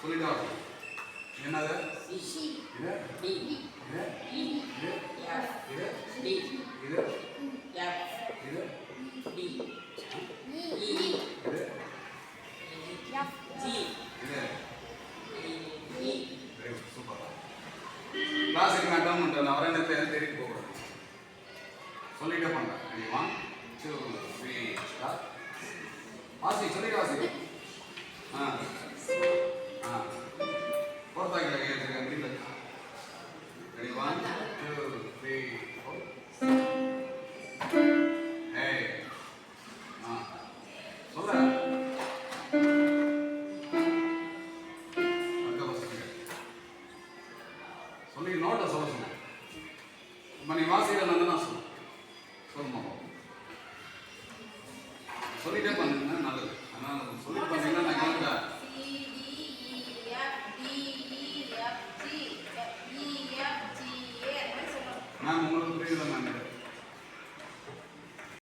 சொல்லிட்டு வாசி. என்னது? சி. இது டி. இது இ. இது எஃப். இது டி. இது எஃப். இது டி. இ. இது எஃப். ஜி. இது. இ. Very good, super. கிளாஸுக்கு நான் டேர்ம் பண்ணுறேன். நான் வரேன்னு தேடிட்டு போகிறேன். சொல்லிட்டே பண்ணுறேன். Ready 1 2 3 start. வாசி, சொல்லிட்டு வாசி. ஆ ஆ பொறுத்தாக்கில் கேட்டுருக்கேன். முடியல. ரெடி 1 2 3 4. ஏய் ஆ சொல்ல சொல்லி நோட்டை சொல்ல சொன்னேன். இப்போ நீ வாசிக்கிற நான் தான் சொன்னேன். சொல்லுமா சொல்லிட்டே பண்ணுங்க, நல்லது. அதனால் சொல்லிட்டு பண்ணீங்கன்னா நான் கேட்குறேன். மேம் உங்களுக்கு புரியுதா மேம்?